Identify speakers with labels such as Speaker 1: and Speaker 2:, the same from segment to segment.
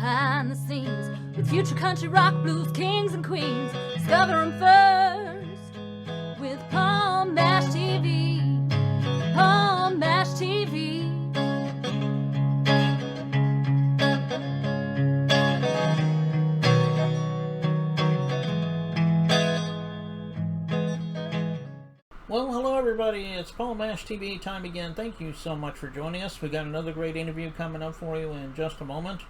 Speaker 1: behind the scenes with future country rock blues kings and queens. Discover them first with Palm Mash TV. Palm Mash TV.
Speaker 2: Well, hello everybody, it's Paul Mash TV time again. Thank you so much for joining us. We got another great interview coming up for you in just a moment.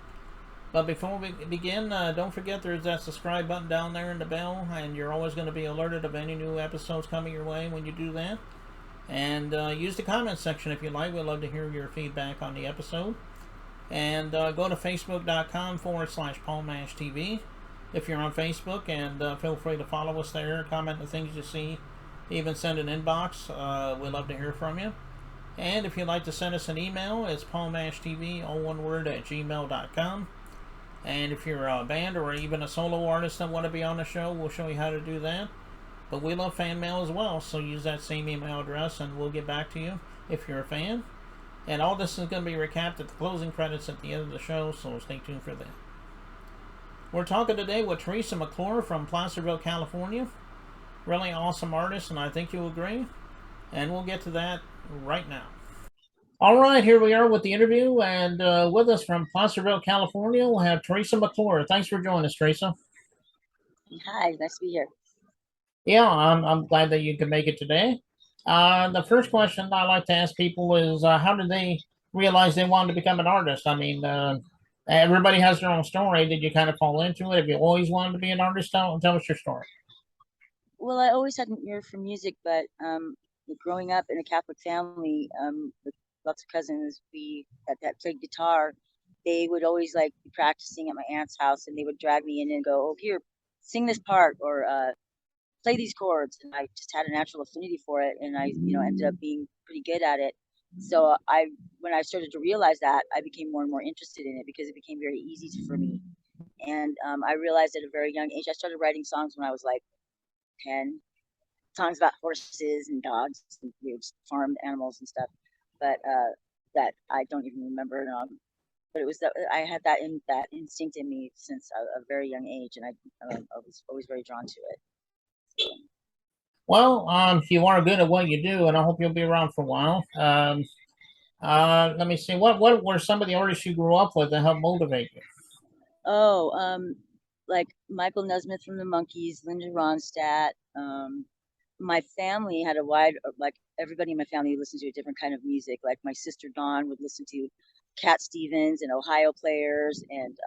Speaker 2: But before we begin, don't forget there's that subscribe button down there and the bell, and you're always going to be alerted of any new episodes coming your way when you do that. And use the comment section if you like. We'd love to hear your feedback on the episode. And go to facebook.com/PaulMashTV if you're on Facebook, and feel free to follow us there, comment the things you see. Even send an inbox. We'd love to hear from you. And if you'd like to send us an email, it's paulmashtv, all one word, @gmail.com. And if you're a band or even a solo artist that want to be on the show, we'll show you how to do that. But we love fan mail as well, so use that same email address and we'll get back to you if you're a fan. And all this is going to be recapped at the closing credits at the end of the show, so stay tuned for that. We're talking today with Theresa McClure from Placerville, California. Really awesome artist, and I think you'll agree. And we'll get to that right now. All right, here we are with the interview, and with us from Placerville, California, we'll have Theresa McClure. Thanks for joining us, Theresa.
Speaker 3: Hi, nice to be here.
Speaker 2: Yeah, I'm glad that you could make it today. The first question I like to ask people is, how did they realize they wanted to become an artist? I mean, everybody has their own story. Did you kind of fall into it? Have you always wanted to be an artist? Tell us your story.
Speaker 3: Well, I always had an ear for music, but growing up in a Catholic family with lots of cousins, that played guitar, they would always like be practicing at my aunt's house, and they would drag me in and go, "Oh, here, sing this part," or play these chords. And I just had a natural affinity for it, and I, ended up being pretty good at it. So when I started to realize that, I became more and more interested in it because it became very easy for me. And I realized at a very young age, I started writing songs when I was like 10, songs about horses and dogs and farmed animals and stuff, but that I don't even remember. But it was that I had that instinct in me since a very young age, and I was always very drawn to it. So.
Speaker 2: Well, you are good at what you do, and I hope you'll be around for a while. Let me see. What were some of the artists you grew up with that helped motivate you?
Speaker 3: Oh, like Michael Nesmith from the Monkees, Linda Ronstadt. My family had a wide, like everybody in my family listened to a different kind of music. Like my sister Dawn would listen to Cat Stevens and Ohio Players and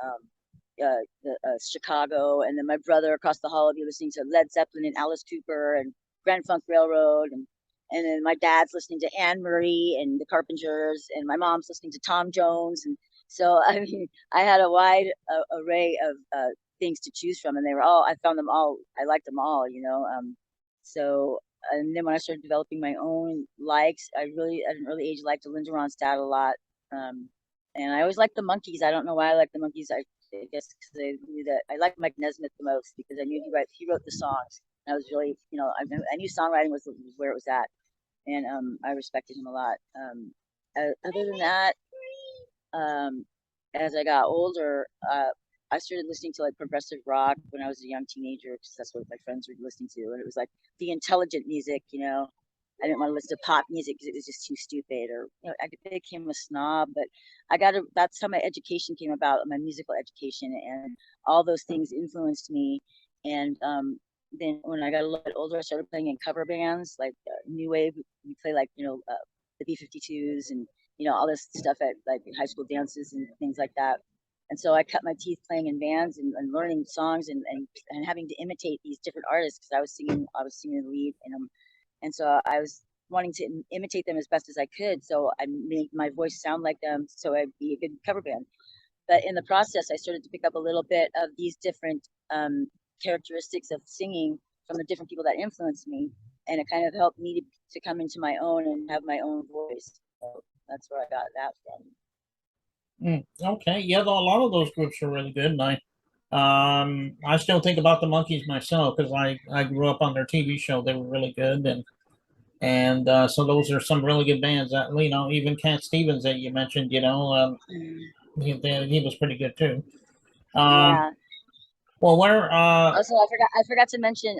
Speaker 3: Chicago. And then my brother across the hall would be listening to Led Zeppelin and Alice Cooper and Grand Funk Railroad. And then my dad's listening to Anne Murray and the Carpenters, and my mom's listening to Tom Jones. And so, I mean, I had a wide array of things to choose from, and I found them all, I liked them all, so, and then when I started developing my own likes, I at an early age liked Linda Ronstadt a lot, and I always liked the Monkees. I don't know why I liked the Monkees. I guess because I knew that I liked Mike Nesmith the most because I knew he wrote the songs. And I was really, I knew songwriting was where it was at, and I respected him a lot. Other than that, as I got older, I started listening to like progressive rock when I was a young teenager because that's what my friends were listening to, and it was like the intelligent music. I didn't want to listen to pop music because it was just too stupid, or I became a snob. But that's how my education came about, my musical education, and all those things influenced me. And then when I got a little bit older, I started playing in cover bands like new wave. We play like the B-52s and all this stuff at like high school dances and things like that. And so I cut my teeth playing in bands and learning songs and having to imitate these different artists because I was singing the lead in them. And so I was wanting to imitate them as best as I could. So I made my voice sound like them so I'd be a good cover band. But in the process, I started to pick up a little bit of these different characteristics of singing from the different people that influenced me. And it kind of helped me to come into my own and have my own voice. So that's where I got that from.
Speaker 2: Okay, yeah, a lot of those groups are really good, and I still think about the Monkees myself because I grew up on their TV show. They were really good, and so those are some really good bands. That even Cat Stevens that you mentioned, he was pretty good too. Um,
Speaker 3: Yeah.
Speaker 2: well, where
Speaker 3: Also, I forgot to mention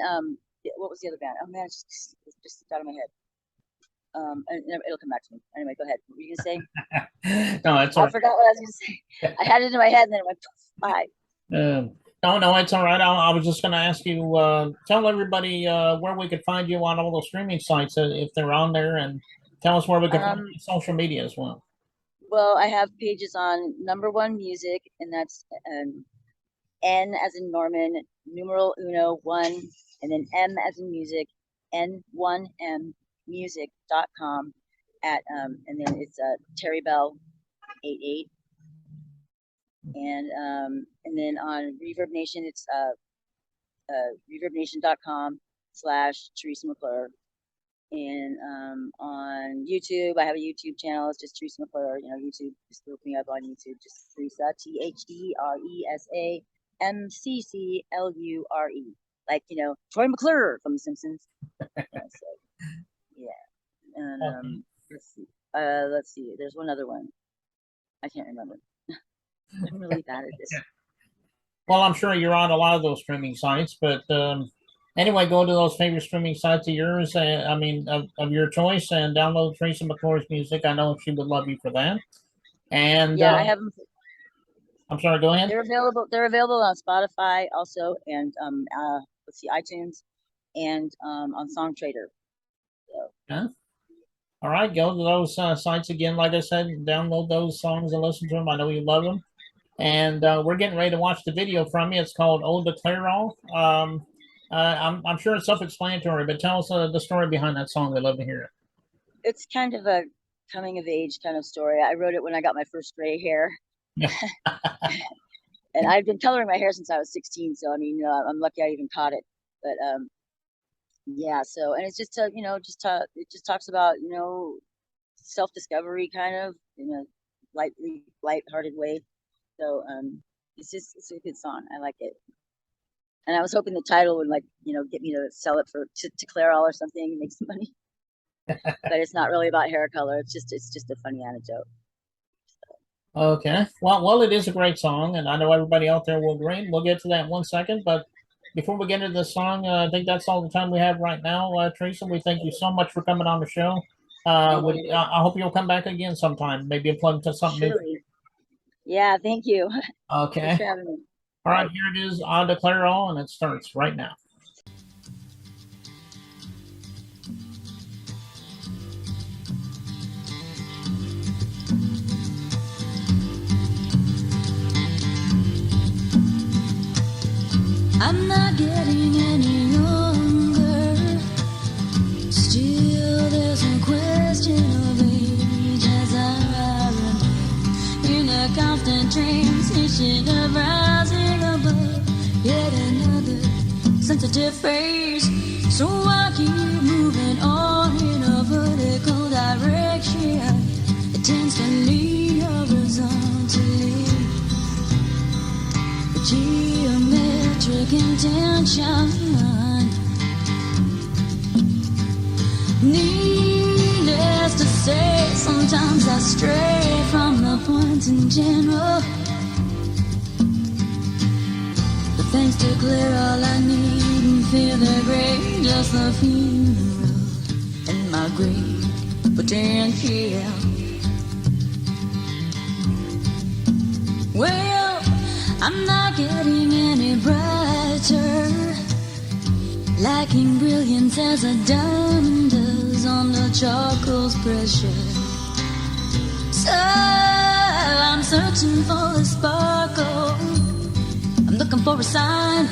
Speaker 3: what was the other band? Oh man, it's just out of my head. And it'll come back to me. Anyway, go ahead. What were you gonna say?
Speaker 2: no, it's all
Speaker 3: I
Speaker 2: right.
Speaker 3: forgot what I was gonna say. I had it in my head, and then it went by.
Speaker 2: No, it's all right. I was just going to ask you, tell everybody where we could find you on all those streaming sites if they're on there, and tell us where we can find you on social media as well.
Speaker 3: Well, I have pages on Number One Music, and that's N as in Norman, numeral uno one, and then M as in music, N1M music.com and then it's Terry Bell 88, and then on Reverb Nation it's reverbnation.com/Theresa McClure, and on YouTube I have a YouTube channel. It's just Theresa McClure. YouTube, just look me up on YouTube, just Theresa, Theresa McClure, like Troy McClure from The Simpsons. So, yeah, and
Speaker 2: Okay.
Speaker 3: let's see. There's one other one. I can't remember. I'm really bad at this.
Speaker 2: Well, I'm sure you're on a lot of those streaming sites, but anyway, go to those favorite streaming sites of yours. Of your choice, and download Theresa McClure's music. I know she would love you for that. And
Speaker 3: Yeah, I have them.
Speaker 2: I'm sorry. Go ahead.
Speaker 3: They're available. They're available on Spotify also, and let's see, iTunes, and on SongTrader. So.
Speaker 2: Yeah. All right, go to those sites again. Like I said, download those songs and listen to them. I know you love them. And we're getting ready to watch the video from you. It's called "Ode to Clairol." I'm sure it's self-explanatory, but tell us the story behind that song. We'd love to hear it.
Speaker 3: It's kind of a coming of age kind of story. I wrote it when I got my first gray hair.
Speaker 2: Yeah.
Speaker 3: And I've been coloring my hair since I was 16, so I mean, I'm lucky I even caught it. But yeah. So, and it's just it just talks about self-discovery, kind of in a light-hearted way. So it's a good song. I like it. And I was hoping the title would get me to sell it to Clairol or something and make some money. But it's not really about hair color. It's just a funny anecdote.
Speaker 2: Okay. Well, it is a great song, and I know everybody out there will agree. We'll get to that in 1 second, but before we get into the song, I think that's all the time we have right now. Theresa, we thank you so much for coming on the show. I hope you'll come back again sometime. Maybe plug to something new.
Speaker 3: Yeah, thank you.
Speaker 2: Okay.
Speaker 3: Thanks for having me.
Speaker 2: All right, here it is, "Ode to Clairol," and it starts right now.
Speaker 1: I'm not getting any younger. Still, there's no question of age as I remain in a constant transition of rising above yet another sensitive phase. So I keep moving on in a vertical direction. It tends to lean horizontally. Geometric intention. Needless to say, sometimes I stray from the point in general. But thanks to Clairol, I needn't fear the grave, just the funeral and my great potential. Well, I'm not getting any brighter, lacking brilliance as a diamond does under charcoal's pressure. So I'm searching for a sparkle. I'm looking for a sign,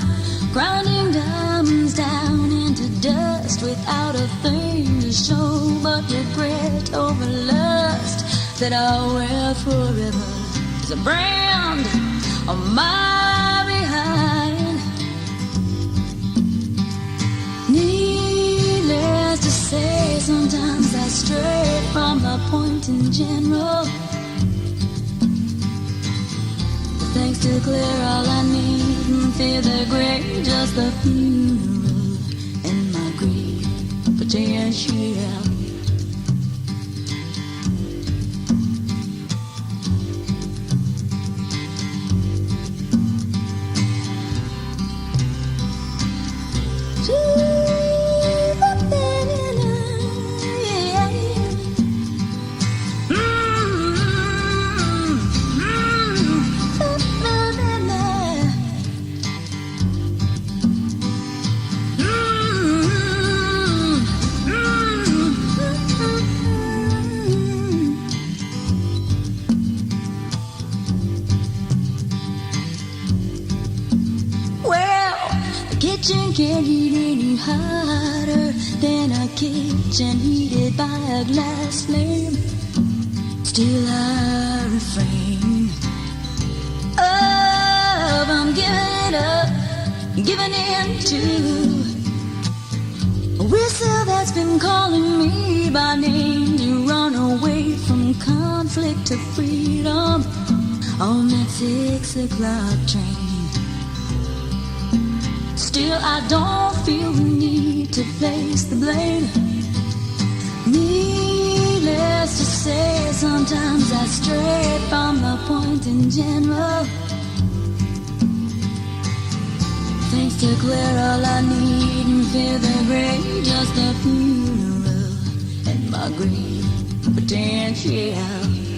Speaker 1: grinding diamonds down into dust without a thing to show but regret over lust that I'll wear forever as a brand on my behind. Needless to say, sometimes I stray from the point in general. But thanks to Clairol, I needn't fear the grave, just the funeral and my great potential.
Speaker 4: can't get any hotter than a kitchen heated by a glass flame. Still I refrain I'm giving it up, giving in to a whistle that's been calling me by name to run away from conflict to freedom on that 6 o'clock train. Still I don't feel the need to place the blame. Needless to say, sometimes I stray from the point in general. Thanks to clear all I need and fear the grave, just a funeral and my grave potential.